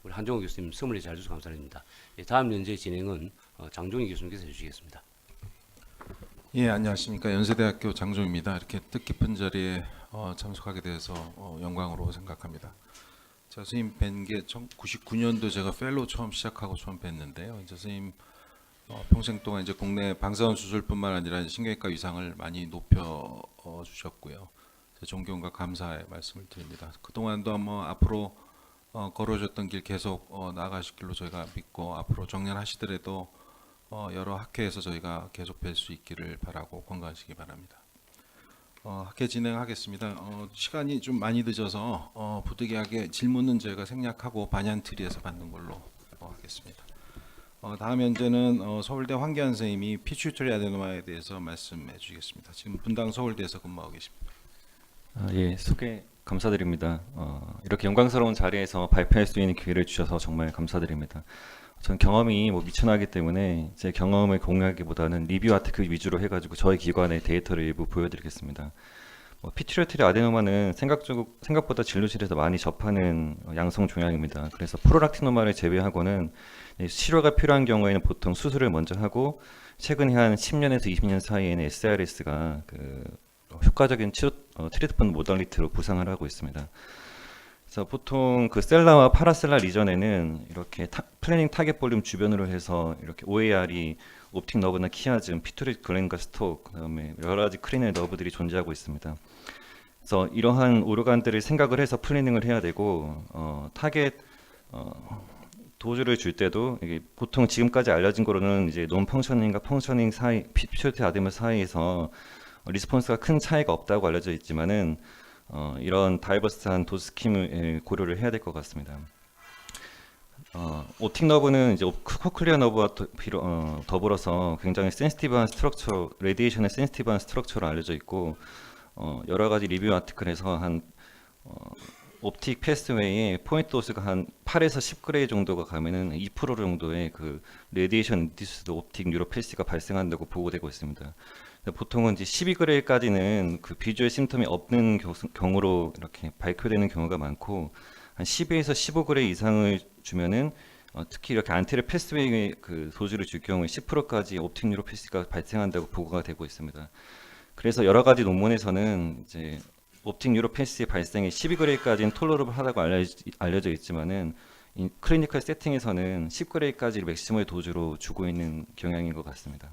우리 한종호 교수님 서문리 잘 주셔서 감사드립니다. 예, 다음 연재 진행은 장종희 교수님께서 해주시겠습니다. 예, 안녕하십니까. 연세대학교 장종입니다. 이렇게 뜻깊은 자리에 참석하게 돼서 영광으로 생각합니다. 제가 선생님 뵌 게 1999년도 제가 펠로우 처음 시작하고 처음 뵀는데요. 이제 선생님 평생 동안 이제 국내 방사선 수술뿐만 아니라 신경외과 위상을 많이 높여 주셨고요. 제 존경과 감사의 말씀을 드립니다. 그동안도 앞으로 걸어오셨던 길 계속 나아가실 길로 저희가 믿고 앞으로 정년하시더라도 여러 학회에서 저희가 계속 뵐 수 있기를 바라고 건강하시기 바랍니다. 학회 진행하겠습니다. 시간이 좀 많이 늦어서 부득이하게 질문은 저희가 생략하고 반얀트리에서 받는 걸로 하겠습니다. 다음 현재는 서울대 황기안 선생님이 피추이터리 아데노마에 대해서 말씀해 주시겠습니다. 지금 분당 서울대에서 근무하고 계십니다. 예, 소개 감사드립니다. 이렇게 영광스러운 자리에서 발표할 수 있는 기회를 주셔서 정말 감사드립니다. 전 경험이 미천하기 때문에 제 경험을 공유하기보다는 리뷰 아티클 위주로 해가지고 저희 기관의 데이터를 일부 보여드리겠습니다. 피튜리터리 아데노마는 생각보다 진료실에서 많이 접하는 양성 종양입니다. 그래서 프로락티노마를 제외하고는 치료가 필요한 경우에는 보통 수술을 먼저 하고 최근에 한 10년에서 20년 사이에는 SRS가 효과적인 트리트먼트 모달리티로 부상을 하고 있습니다. 그래서 보통 그 셀라와 파라셀라 리전에는 이렇게 플래닝 타겟 볼륨 주변으로 해서 이렇게 OAR이 옵틱 너브나 키아즘, 피투리 글랜과 스톡, 그다음에 여러 가지 크리넬 너브들이 존재하고 있습니다. 그래서 이러한 오르간들을 생각을 해서 플래닝을 해야 되고 타겟 도주를 줄 때도 이게 보통 지금까지 알려진 거로는 이제 논 펑셔닝과 펑셔닝 사이, 피투리 아데노마 사이에서 리스폰스가 큰 차이가 없다고 알려져 있지만은 이런 다이버스한 도수 스킴을 고려를 해야 될 것 같습니다. 오틱 너브는 이제 코클리어 너브와 더불어서 굉장히 센시티브한 스트럭처, 레디에이션에 센시티브한 스트럭처로 알려져 있고 여러 가지 리뷰 아티클에서 한 옵틱 패스웨이에 포인트 도수가 한 8에서 10그레이 정도가 가면은 2% 정도의 그 레디에이션 인듀스드 옵틱 뉴로패시가 발생한다고 보고되고 있습니다. 보통은 이제 12그레이까지는 그 비주얼 심텀이 없는 경우로 이렇게 발표되는 경우가 많고 한 12에서 15그레이 이상을 주면은 특히 이렇게 안테리어 패스웨이의 그 도주를 줄 경우에 10%까지 옵틱 뉴로패시가 발생한다고 보고가 되고 있습니다. 그래서 여러 가지 논문에서는 이제 옵틱 뉴로패시 발생이 12그레이까지는 톨러러블하다고 알려져 있지만은 이 클리니컬 세팅에서는 10그레이까지를 맥시멀 도주로 주고 있는 경향인 것 같습니다.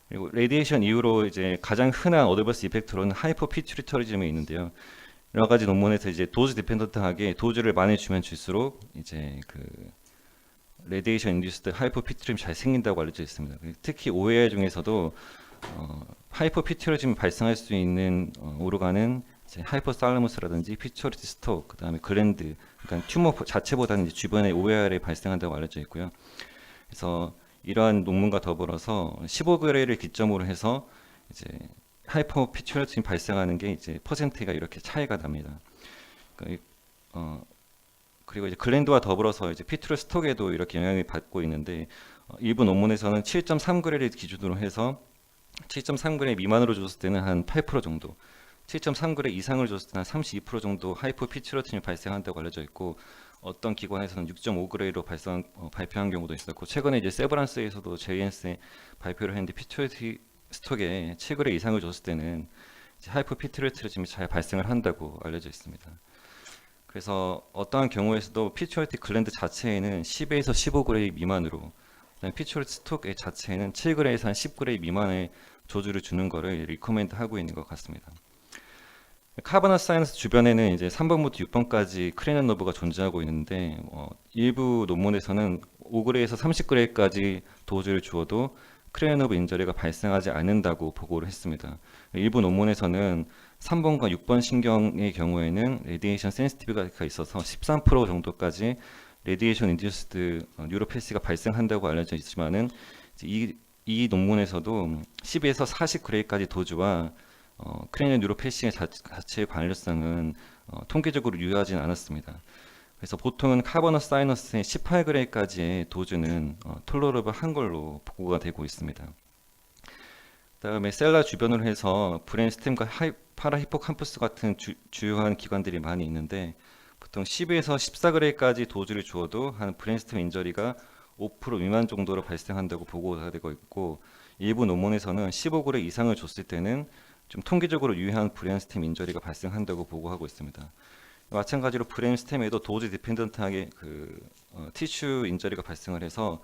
그리고 레디에이션 이후로 이제 가장 흔한 어드버스 이펙트로는 하이퍼 피튜리터리즘이 있는데요. 여러 가지 논문에서 이제 도즈 디펜던트하게 도즈를 많이 주면 줄수록 이제 그 레디에이션 인듀스드 하이퍼 피튜리즘이 잘 생긴다고 알려져 있습니다. 특히 OAR 중에서도 하이퍼 피튜리즘이 발생할 수 있는 오르간은 하이퍼살라무스라든지 피튜리티 스톡, 그다음에 글랜드, 그러니까 튜머 자체보다는 이제 주변에 OAR이 발생한다고 알려져 있고요. 그래서 이러한 논문과 더불어서 15그레이를 기점으로 해서 이제 하이퍼 피튜리즘이 발생하는 게 이제 퍼센트가 이렇게 차이가 납니다. 그리고 이제 글랜드와 더불어서 이제 피투리 스톡에도 이렇게 영향을 받고 있는데 일부 논문에서는 7.3그레이를 기준으로 해서 7.3그레이 미만으로 줬을 때는 한 8% 정도, 7.3그레이 이상을 줬을 때는 한 32% 정도 하이퍼 피튜리즘이 발생한다고 알려져 있고 어떤 기관에서는 6.5그레이로 발표한 경우도 있었고 최근에 이제 세브란스에서도 JNS에 발표를 했는데 피튜리티 스톡에 7그레이 이상을 줬을 때는 하이퍼 피튜리티즘이 잘 발생을 한다고 알려져 있습니다. 그래서 어떠한 경우에서도 피튜리티 글랜드 자체에는 10에서 15그레이 미만으로 피튜리티 스톡 자체에는 7그레이에서 한 10그레이 미만의 조주를 주는 것을 리코멘드 하고 있는 것 같습니다. 카버너 사이너스 주변에는 이제 3번부터 6번까지 크리넬 너브가 존재하고 있는데 일부 논문에서는 5그레이에서 30그레이까지 도주를 주어도 크리넬 너브 인저리가 발생하지 않는다고 보고를 했습니다. 일부 논문에서는 3번과 6번 신경의 경우에는 레디에이션 센시티비티가 있어서 13% 정도까지 레디에이션 인듀스드 뉴로패시가 발생한다고 알려져 있지만은 이 논문에서도 10에서 40그레이까지 도주와 크리넬 뉴로패시의 자체의 관련성은 통계적으로 유효하지는 않았습니다. 그래서 보통은 카버너 사이너스의 18그레이까지의 도주는 톨러러블한 걸로 보고가 되고 있습니다. 그다음에 셀라 주변으로 해서 브레인스템과 파라히포캄퍼스 같은 주요한 기관들이 많이 있는데 보통 10에서 14그레이까지 도주를 주어도 한 브레인스템 인저리가 5% 미만 정도로 발생한다고 보고가 되고 있고, 일부 논문에서는 15그레이 이상을 줬을 때는 좀 통계적으로 유의한 브레인스템 인저리가 발생한다고 보고하고 있습니다. 마찬가지로 브레인스템에도 도즈 디펜던트하게 티슈 인저리가 발생을 해서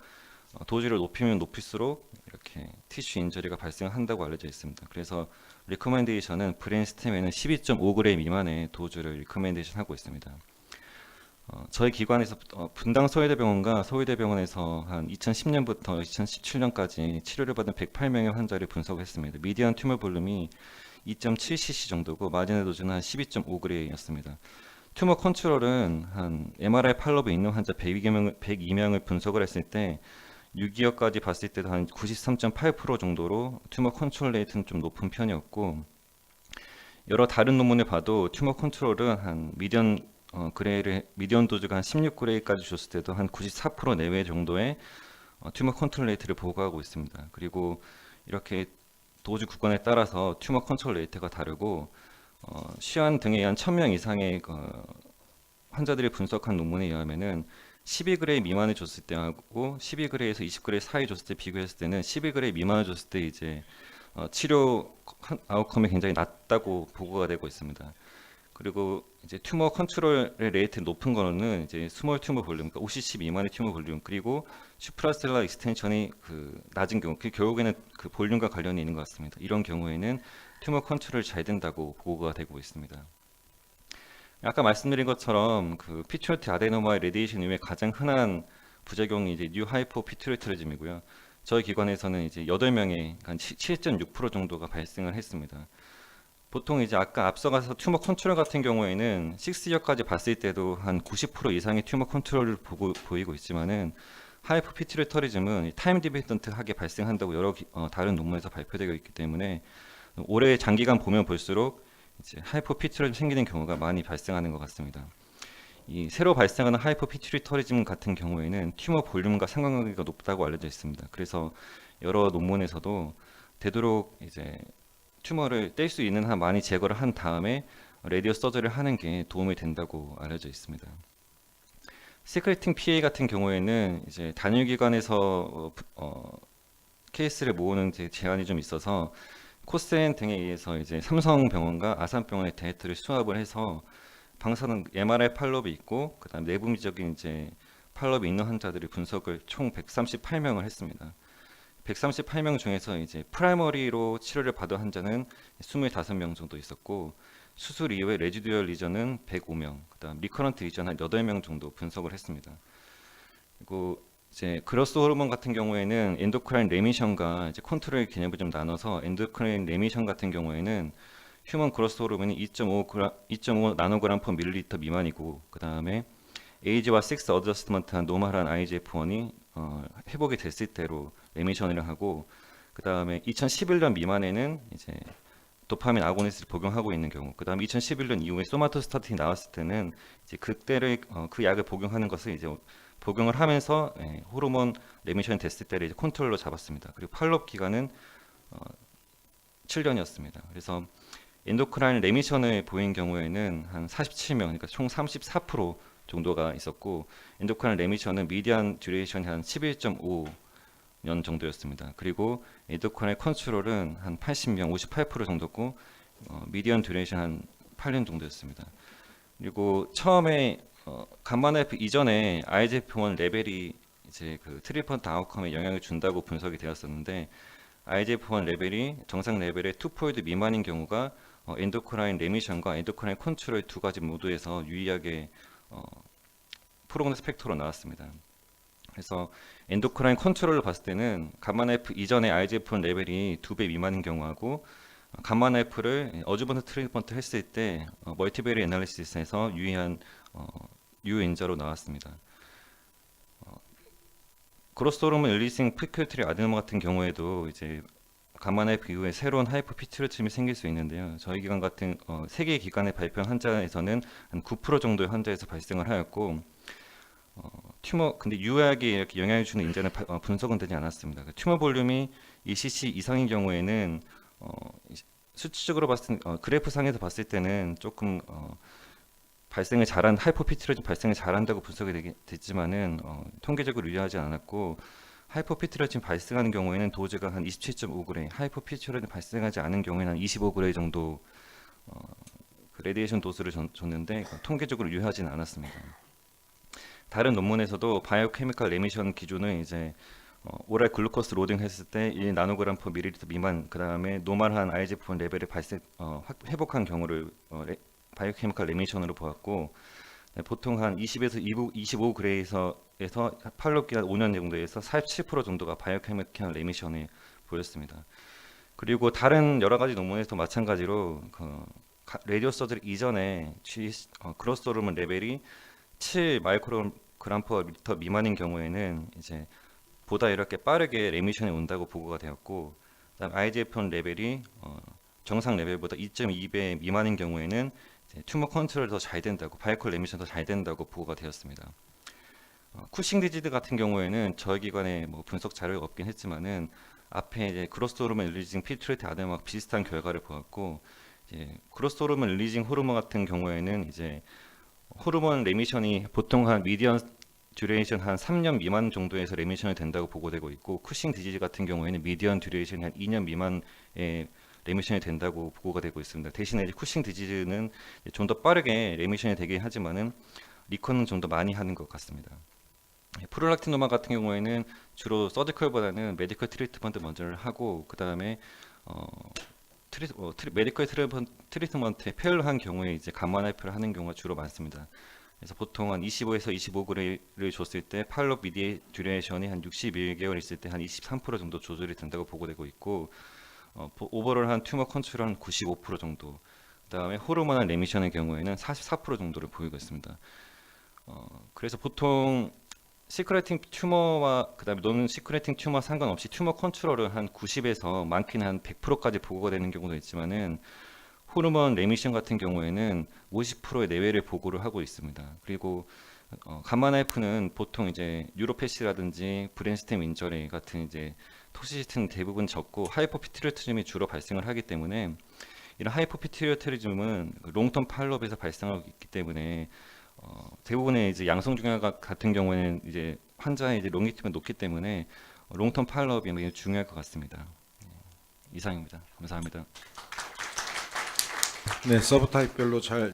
도즈를 높이면 높일수록 이렇게 티슈 인저리가 발생한다고 알려져 있습니다. 그래서 리커멘데이션은 브레인스템에는 12.5g 미만의 도주를 리커멘데이션 하고 있습니다. 저희 기관에서 분당 서울대병원과 서울대병원에서 한 2010년부터 2017년까지 치료를 받은 108명의 환자를 분석했습니다. 미디안 튜머 볼륨이 2.7cc 정도고 마지노 도즈는 한 12.5g였습니다. 튜머 컨트롤은 한 MRI 팔로브에 있는 환자 102명을 분석을 했을 때 6개월까지 봤을 때도 한 93.8% 정도로 튜머 컨트롤 레이트는 좀 높은 편이었고, 여러 다른 논문을 봐도 튜머 컨트롤은 한 미디언 도즈가 한 16그레이까지 줬을 때도 한 94% 내외 정도의 튜머 컨트롤 레이트를 보고하고 있습니다. 그리고 이렇게 도즈 구간에 따라서 튜머 컨트롤 레이트가 다르고, 시안 등에 한 1000명 이상의 환자들이 분석한 논문에 의하면은 12그레이 미만을 줬을 때하고 12그레이에서 20그레이 사이 줬을 때 비교했을 때는 12그레이 미만을 줬을 때 이제 치료 아웃컴이 굉장히 낮다고 보고가 되고 있습니다. 그리고 이제 튜머 컨트롤 레이트 높은 거는 이제 스몰 튜머 볼륨, 그러니까 50cc 미만의 튜머 볼륨, 그리고 슈프라셀라 익스텐션이 낮은 경우, 그 결국에는 그 볼륨과 관련이 있는 것 같습니다. 이런 경우에는 튜머 컨트롤이 잘 된다고 보고가 되고 있습니다. 아까 말씀드린 것처럼 피튜리티 아데노마의 레디에이션 이후에 가장 흔한 부작용이 이제 뉴 하이포 피튜리트리즘이고요. 저희 기관에서는 이제 8명의 한 7.6% 정도가 발생을 했습니다. 보통 이제 아까 앞서가서 튜머 컨트롤 같은 경우에는 6이어까지 봤을 때도 한 90% 이상의 튜머 컨트롤을 보이고 있지만은 하이포 피튜리터리즘은 타임 디펜던트하게 발생한다고 여러 다른 논문에서 발표되어 있기 때문에 오래 장기간 보면 볼수록 이제 하이포 피튜리즘 생기는 경우가 많이 발생하는 것 같습니다. 이 새로 발생하는 하이포 피튜리터리즘 같은 경우에는 튜머 볼륨과 상관관계가 높다고 알려져 있습니다. 그래서 여러 논문에서도 되도록 이제 튜머를 뗄 수 있는 한 많이 제거를 한 다음에 레디오 서저리를 하는 게 도움이 된다고 알려져 있습니다. 시크레팅 PA 같은 경우에는 이제 단일 기관에서 케이스를 모으는 제한이 좀 있어서 코센 등에 의해서 이제 삼성병원과 아산병원의 데이터를 수합을 해서 방사능 MRI 팔로업이 있고 그다음 내분비적인 이제 팔로업이 있는 환자들이 분석을 총 138명을 했습니다. 138명 중에서 이제 프라이머리로 치료를 받은 환자는 25명 정도 있었고, 수술 이후에 레지듀얼 리전은 105명, 그다음 리커런트 리전 한 8명 정도 분석을 했습니다. 그리고 이제 그로스 호르몬 같은 경우에는 엔도크라인 레미션과 이제 컨트롤 개념을 좀 나눠서, 엔도크라인 레미션 같은 경우에는 휴먼 그로스 호르몬이 2.5 나노그램 per 밀리리터 미만이고, 그다음에 에이지와 섹스 어저스트먼트한 노멀한 IGF-1이 회복이 됐을 때로 레미션을 하고, 그다음에 2011년 미만에는 이제 도파민 아고니스트를 복용하고 있는 경우, 그다음에 2011년 이후에 소마토스타틴이 나왔을 때는 이제 그때를 그 약을 복용하는 것을 이제 복용을 하면서 호르몬 레미션이 됐을 때를 이제 컨트롤로 잡았습니다. 그리고 팔로업 기간은 7년이었습니다. 그래서 엔도크라인 레미션을 보인 경우에는 한 47명, 그러니까 총 34% 정도가 있었고, 엔도크라인 레미션은 미디안 듀레이션이 한 11.5년 정도였습니다. 그리고 엔도크라인 컨트롤은 한 80명, 58% 정도고, 미디안 듀레이션 한 8년 정도였습니다. 그리고 처음에 감마나이프 이전에 IGF-1 레벨이 이제 그 트리트먼트 아웃컴에 영향을 준다고 분석이 되었었는데, IGF-1 레벨이 정상 레벨의 2포인트 미만인 경우가 엔도크라인 레미션과 엔도크라인 컨트롤 두 가지 모두에서 유의하게 프로그노스 팩터로 나왔습니다. 그래서 엔도크라인 컨트롤을 봤을 때는 감마나이프 이전의 IGF-1 레벨이 2배 미만인 경우하고, 감마나이프를 어주번트 트리트먼트 했을 때 멀티베리 애널리시스에서 유의한 유인자로 나왔습니다. 그로스 호르몬 릴리싱 피큐리터리 아데노마 같은 경우에도 이제 감마나이프 이후에 새로운 하이퍼 피튜리즘이 생길 수 있는데요. 저희 기관 같은 세 개의 기관에 발표한 환자에서는 한 9% 정도의 환자에서 발생을 하였고, 근데 유효하게 이렇게 영향을 주는 인자는 분석은 되지 않았습니다. 튜머 볼륨이 2cc 이상인 경우에는 수치적으로 봤을 때 그래프 상에서 봤을 때는 조금 발생을 잘한 하이포피티로진 발생을 잘한다고 분석이 됐지만은 통계적으로 유효하지 않았고 하이포피티로진 발생하는 경우에는 도즈가 한 27.5g, 하이포피티로진 발생하지 않은 경우에는 한 25g 정도 그 레디에이션 도수를 줬는데 통계적으로 유효하지는 않았습니다. 다른 논문에서도 바이오케미컬 레미션 기준은 이제 오랄 글루코스 로딩 했을 때 1 나노그램 per 밀리리터 미만, 그 다음에 노멀한 IGF-1 레벨을 회복한 경우를 바이오케미컬 레미션으로 보았고, 보통 한 20에서 25g에서 팔로업 기간 5년 정도에서 47% 정도가 바이오케미컬 레미션을 보였습니다. 그리고 다른 여러 가지 논문에서도 마찬가지로 레디오 서저리 이전에 그로스 호르몬 레벨이 7 마이크로그램 per 리터 미만인 경우에는 이제 보다 이렇게 빠르게 레미션이 온다고 보고가 되었고, 그다음 IGF-1 레벨이 정상 레벨보다 2.2배 미만인 경우에는 튜머 컨트롤이 더 잘 된다고, 바이오컬 레미션 더 잘 된다고 보고가 되었습니다. 쿠싱 디지즈 같은 경우에는 저희 기관에 뭐 분석 자료가 없긴 했지만은 앞에 이제 그로스 호르몬 릴리징 필트레이트 아데노마 비슷한 결과를 보았고, 이제 그로스 호르몬 릴리징 호르몬 같은 경우에는 이제 호르몬 레미션이 보통 한 미디언 듀레이션 한 3년 미만 정도에서 레미션이 된다고 보고되고 있고, 쿠싱 디지즈 같은 경우에는 미디언 듀레이션이 한 2년 미만의 레미션이 된다고 보고가 되고 있습니다. 대신에 이제 쿠싱 디지즈는 좀 더 빠르게 레미션이 되긴 하지만은 리컨은 좀 더 많이 하는 것 같습니다. 프롤락틴노마 같은 경우에는 주로 서지컬보다는 메디컬 트리트먼트 먼저 하고, 그 다음에 메디컬 트리트먼트에 페일한 경우에 이제 감마 나이프를 하는 경우가 주로 많습니다. 그래서 보통 한 25에서 25g을 줬을 때 팔로업 미디에 듀레이션이 한 61개월 있을 때 한 23% 정도 조절이 된다고 보고되고 있고, 오버롤 한 튜머 컨트롤 한 95% 정도, 그다음에 호르몬al 레미션의 경우에는 44% 정도를 보이고 있습니다. 그래서 보통 시크레팅 튜머와 그다음에 노는 시크레팅 튜머 상관없이 튜머 컨트롤은 한 90에서 많게는 한 100%까지 보고가 되는 경우도 있지만은 호르몬 레미션 같은 경우에는 50%의 내외를 보고를 하고 있습니다. 그리고 감마 나이프는 보통 이제 뉴로패시라든지 브레인스템 인저리 같은 이제 토시시티는 대부분 적고 하이포피티리오티즘이 주로 발생을 하기 때문에, 이런 하이포피티리오티즘은 롱텀 팔로업에서 발생하고 있기 때문에 대부분의 이제 양성 중화가 같은 경우에는 이제 환자의 이제 롱리티브가 높기 때문에 롱텀 팔로업이 매우 중요할 것 같습니다. 이상입니다. 감사합니다. 네, 서브타입별로 잘